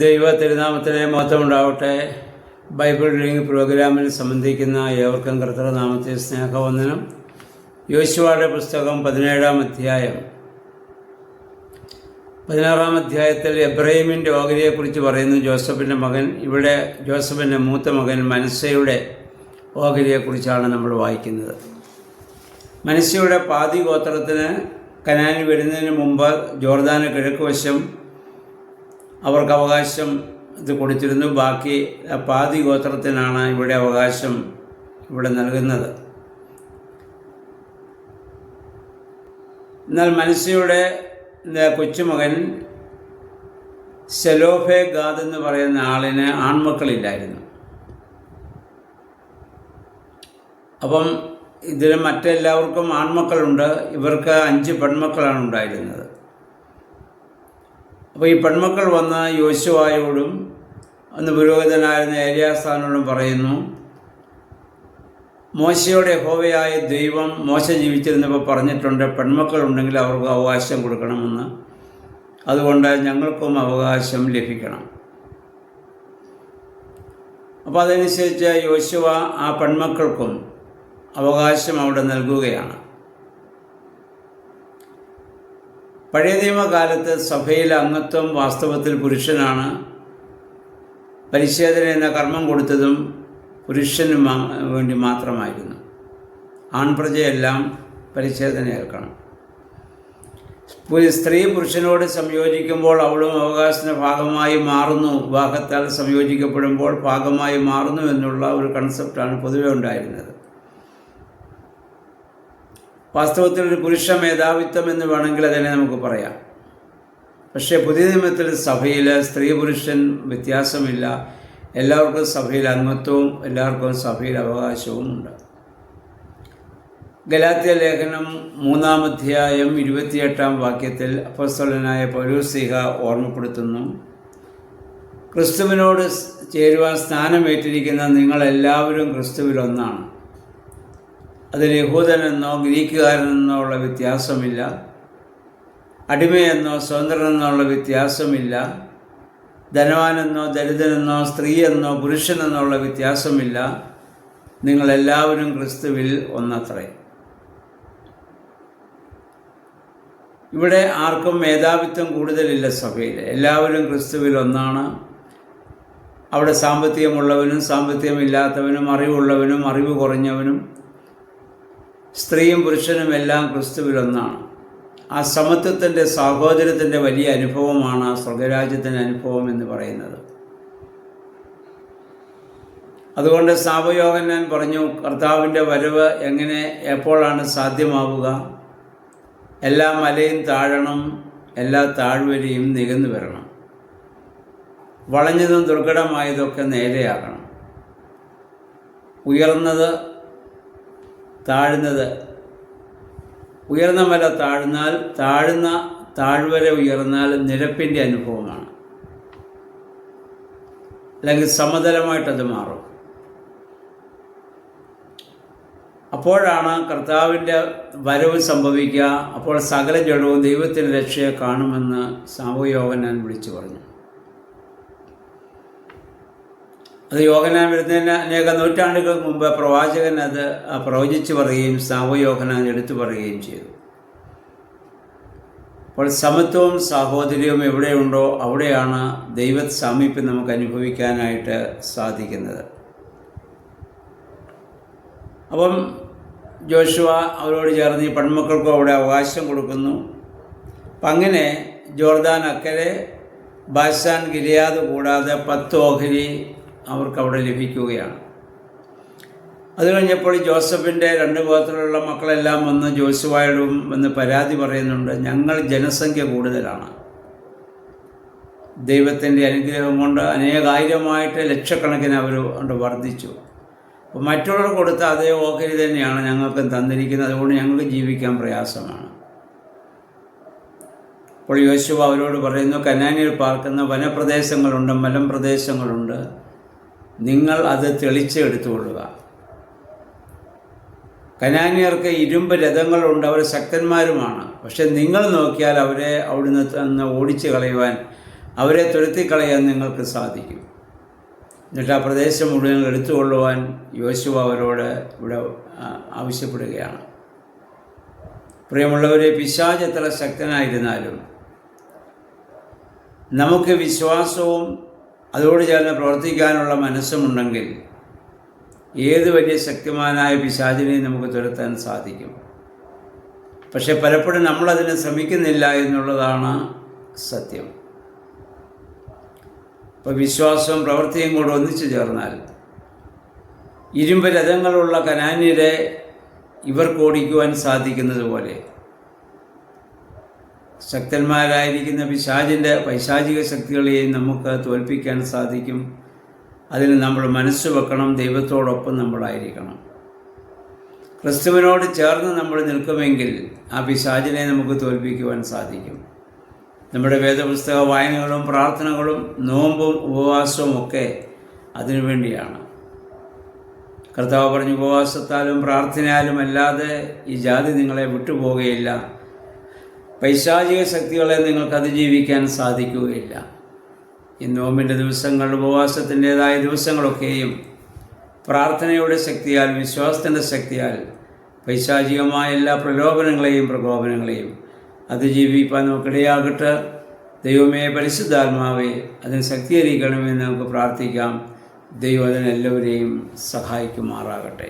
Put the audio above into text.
ദൈവ തിരുനാമത്തിന് മഹത്വം ഉണ്ടാവട്ടെ. ബൈബിൾ റീഡിംഗ് പ്രോഗ്രാമിൽ സംബന്ധിക്കുന്ന ഏവർക്കും കർത്തൃനാമത്തിൽ സ്നേഹവന്ദനം. യോശുവയുടെ പുസ്തകം 17-ാം അധ്യായം. 16-ാം അധ്യായത്തിൽ എബ്രഹീമിൻ്റെ ഓഹരിയെക്കുറിച്ച് പറയുന്നു. ജോസഫിൻ്റെ മകൻ, ഇവിടെ ജോസഫിൻ്റെ മൂത്ത മകൻ മനശ്ശയുടെ ഓഹരിയെക്കുറിച്ചാണ് നമ്മൾ വായിക്കുന്നത്. മനശ്ശയുടെ പാതി ഗോത്രത്തിന് കനാനിൽ വരുന്നതിന് മുമ്പ് ജോർദാന് കിഴക്ക് വശം അവർക്ക് അവകാശം ഇത് കൊടുത്തിരുന്നു. ബാക്കി പാതി ഗോത്രത്തിനാണ് ഇവിടെ അവകാശം ഇവിടെ നൽകുന്നത്. എന്നാൽ മനശ്ശയുടെ കൊച്ചുമകൻ സെലോഫേഗാദ് എന്ന് പറയുന്ന ആളിന് ആൺമക്കളില്ലായിരുന്നു. അപ്പം ഇതിൽ മറ്റെല്ലാവർക്കും ആൺമക്കളുണ്ട്. ഇവർക്ക് 5 പെൺമക്കളാണ് ഉണ്ടായിരുന്നത്. അപ്പോൾ ഈ പെൺമക്കൾ വന്ന് യോശുവയോടും അന്ന് പുരോഹിതനായിരുന്ന ഏലിയാസാനോടും പറയുന്നു, മോശയുടെ യഹോവയായ ദൈവം മോശ ജീവിച്ചിരുന്നപ്പോൾ പറഞ്ഞിട്ടുണ്ട്, പെൺമക്കളുണ്ടെങ്കിൽ അവർക്ക് അവകാശം കൊടുക്കണമെന്ന്. അതുകൊണ്ട് ഞങ്ങൾക്കും അവകാശം ലഭിക്കണം. അപ്പോൾ അതനുസരിച്ച് യോശുവ ആ പെൺമക്കൾക്കും അവകാശം അവിടെ നൽകുകയാണ്. പഴയ നിയമകാലത്ത് സഭയിലെ അംഗത്വം വാസ്തവത്തിൽ പുരുഷനാണ്. പരിച്ഛേദന എന്ന കർമ്മം കൊടുത്തതും പുരുഷന് വേണ്ടി മാത്രമായിരുന്നു. ആൺപ്രജയെല്ലാം പരിച്ഛേദന ഏൽക്കണം. സ്ത്രീ പുരുഷനോട് സംയോജിക്കുമ്പോൾ അവളും അവകാശത്തിൻ്റെ ഭാഗമായി മാറുന്നു. വിവാഹത്താൽ സംയോജിക്കപ്പെടുമ്പോൾ ഭാഗമായി മാറുന്നു എന്നുള്ള ഒരു കൺസെപ്റ്റാണ് പൊതുവെ ഉണ്ടായിരുന്നത്. വാസ്തവത്തിൽ ഒരു പുരുഷ മേധാവിത്വം എന്ന് വേണമെങ്കിൽ അതിനെ നമുക്ക് പറയാം. പക്ഷേ പുതിയ നിയമത്തിൽ സഭയിൽ സ്ത്രീ പുരുഷൻ വ്യത്യാസമില്ല. എല്ലാവർക്കും സഭയിൽ അംഗത്വവും എല്ലാവർക്കും സഭയിൽ അവകാശവും ഉണ്ട്. ഗലാത്യ ലേഖനം 3-ാം അധ്യായം 28-ാം വാക്യത്തിൽ അപ്പോസ്തലനായ പൗലോസ് ഓർമ്മപ്പെടുത്തുന്നു, ക്രിസ്തുവിനോട് ചേരുവാൻ സ്നാനമേറ്റിരിക്കുന്ന നിങ്ങളെല്ലാവരും ക്രിസ്തുവിൽ ഒന്നാണ്. അതിൽ യഹൂദനെന്നോ ഗ്രീക്കുകാരനെന്നോ ഉള്ള വ്യത്യാസമില്ല, അടിമയെന്നോ സ്വതന്ത്രനെന്നോ ഉള്ള വ്യത്യാസമില്ല, ധനവാനെന്നോ ദരിദ്രനെന്നോ സ്ത്രീയെന്നോ പുരുഷനെന്നോ ഉള്ള വ്യത്യാസമില്ല. നിങ്ങളെല്ലാവരും ക്രിസ്തുവിൽ ഒന്നത്രേ. ഇവിടെ ആർക്കും മേധാവിത്വം കൂടുതലില്ല. സഭയിൽ എല്ലാവരും ക്രിസ്തുവിൽ ഒന്നാണ്. അവിടെ സാമ്പത്തികമുള്ളവനും സാമ്പത്തികമില്ലാത്തവനും അറിവുള്ളവനും അറിവ് കുറഞ്ഞവനും സ്ത്രീയും പുരുഷനും എല്ലാം ക്രിസ്തുവിലൊന്നാണ്. ആ സമത്വത്തിൻ്റെ സാഹോദര്യത്തിൻ്റെ വലിയ അനുഭവമാണ് സ്വർഗരാജ്യത്തിൻ്റെ അനുഭവം എന്ന് പറയുന്നത്. അതുകൊണ്ട് സ്നാപകയോഹന്നാൻ പറഞ്ഞു, കർത്താവിൻ്റെ വരവ് എപ്പോഴാണ് സാധ്യമാവുക? എല്ലാ മലയും താഴണം, എല്ലാ താഴ്വരയും നികന്നു വരണം, വളഞ്ഞതും ദുർഘടമായതൊക്കെ നേരെയാകണം, ഉയർന്നത് താഴ്ന്നത്, ഉയർന്ന മല താഴ്ന്നാൽ താഴ്ന്ന താഴ്വര ഉയർന്നാൽ നിരപ്പിൻ്റെ അനുഭവമാണ്, അല്ലെങ്കിൽ സമതലമായിട്ടത് മാറും. അപ്പോഴാണ് കർത്താവിൻ്റെ വരവ് സംഭവിക്കുക. അപ്പോൾ സകല ജഡവും ദൈവത്തിൻ്റെ രക്ഷയെ കാണുമെന്ന് സ്നാപകയോഹന്നാൻ വിളിച്ചു പറഞ്ഞു. അത് യോഹന്നാൻ വരുന്നതിന് അനേക നൂറ്റാണ്ടുകൾക്ക് മുമ്പ് പ്രവാചകൻ അത് പ്രവചിച്ചു പറയുകയും സ്നാപകയോഹന്നാൻ എടുത്തു പറയുകയും ചെയ്തു. അപ്പോൾ സമത്വവും സാഹോദര്യവും എവിടെയുണ്ടോ അവിടെയാണ് ദൈവ സാമീപ്യം നമുക്ക് അനുഭവിക്കാനായിട്ട് സാധിക്കുന്നത്. അപ്പം ജോഷുവ അവരോട് ചേർന്ന് ഈ പെൺമക്കൾക്കും അവിടെ അവകാശം കൊടുക്കുന്നു. അപ്പം അങ്ങനെ ജോർദാൻ അക്കരെ ബാശാൻ ഗിലിയാദ് കൂടാതെ 10 ഓഹരി അവർക്കവിടെ ലഭിക്കുകയാണ്. അത് കഴിഞ്ഞപ്പോൾ ജോസഫിൻ്റെ 2 ഗോത്രത്തിലുള്ള മക്കളെല്ലാം വന്ന് ജോഷുവയോടും വന്ന് പരാതി പറയുന്നുണ്ട്, ഞങ്ങൾ ജനസംഖ്യ കൂടുതലാണ്, ദൈവത്തിൻ്റെ അനുഗ്രഹം കൊണ്ട് അനേകായിരമായിട്ട് ലക്ഷക്കണക്കിന് അവർ കൊണ്ട് വർദ്ധിച്ചു. അപ്പോൾ മറ്റുള്ളവർ കൊടുത്ത അതേ ഓഹരി തന്നെയാണ് ഞങ്ങൾക്ക് തന്നിരിക്കുന്നത്, അതുകൊണ്ട് ഞങ്ങൾക്ക് ജീവിക്കാൻ പ്രയാസമാണ്. അപ്പോൾ യോശുവ അവരോട് പറയുന്നു, കനാനിൽ പാർക്കുന്ന വനപ്രദേശങ്ങളുണ്ട്, മലമ്പ്രദേശങ്ങളുണ്ട്, നിങ്ങൾ അത് തെളിച്ചെടുത്തുകൊള്ളുക. കനാന്യർക്ക് ഇരുമ്പ് രഥങ്ങളുണ്ട്, അവർ ശക്തന്മാരുമാണ്. പക്ഷെ നിങ്ങൾ നോക്കിയാൽ അവരെ അവിടുന്ന് ഓടിച്ചു കളയുവാൻ അവരെ തുരത്തിക്കളയാൻ നിങ്ങൾക്ക് സാധിക്കും. എന്നിട്ട് ആ പ്രദേശം മുഴുവൻ എടുത്തുകൊള്ളുവാൻ യോശുവ അവരോട് ഇവിടെ ആവശ്യപ്പെടുകയാണ്. പ്രിയമുള്ളവരെ, പിശാച് എത്ര ശക്തനായിരുന്നാലും നമുക്ക് വിശ്വാസവും അതോട് ചേർന്ന് പ്രവർത്തിക്കാനുള്ള മനസ്സുമുണ്ടെങ്കിൽ ഏത് വലിയ ശക്തിമാനായ പിശാചിനെയും നമുക്ക് തുരത്താൻ സാധിക്കും. പക്ഷെ പലപ്പോഴും നമ്മളതിന് ശ്രമിക്കുന്നില്ല എന്നുള്ളതാണ് സത്യം. ഇപ്പോൾ വിശ്വാസവും പ്രവൃത്തിയും കൂടെ ഒന്നിച്ചു ചേർന്നാൽ ഇരുമ്പ് രഥങ്ങളുള്ള കനാന്യരെ ഇവർക്ക് ഓടിക്കുവാൻ സാധിക്കുന്നത് പോലെ ശക്തന്മാരായിരിക്കുന്ന പൈശാചിക ശക്തികളെയും നമുക്ക് തോൽപ്പിക്കാൻ സാധിക്കും. അതിന് നമ്മൾ മനസ്സ് വെക്കണം. ദൈവത്തോടൊപ്പം നമ്മളായിരിക്കണം. ക്രിസ്തുവിനോട് ചേർന്ന് നമ്മൾ നിൽക്കുമെങ്കിൽ ആ പിശാചിനെ നമുക്ക് തോൽപ്പിക്കുവാൻ സാധിക്കും. നമ്മുടെ വേദപുസ്തക വായനകളും പ്രാർത്ഥനകളും നോമ്പും ഉപവാസവും ഒക്കെ അതിനു വേണ്ടിയാണ്. കർത്താവ് പറഞ്ഞു, ഉപവാസത്താലും പ്രാർത്ഥനയാലും അല്ലാതെ ഈ ജാതി നിങ്ങളെ വിട്ടുപോകുകയില്ല, പൈശാചിക ശക്തികളെ നിങ്ങൾക്ക് അതിജീവിക്കാൻ സാധിക്കുകയില്ല. ഈ നോമ്പിൻ്റെ ദിവസങ്ങൾ, ഉപവാസത്തിൻ്റേതായ ദിവസങ്ങളൊക്കെയും പ്രാർത്ഥനയുടെ ശക്തിയാൽ, വിശ്വാസത്തിൻ്റെ ശക്തിയാൽ പൈശാചികമായ എല്ലാ പ്രകോപനങ്ങളെയും അതിജീവിക്കാൻ നമുക്കിടയാകട്ടെ. ദൈവമേ, പരിശുദ്ധാത്മാവേ, അതിന് ശക്തീകരിക്കണമെന്ന് നമുക്ക് പ്രാർത്ഥിക്കാം. ദൈവം അതിനെല്ലാവരെയും സഹായിക്കുമാറാകട്ടെ.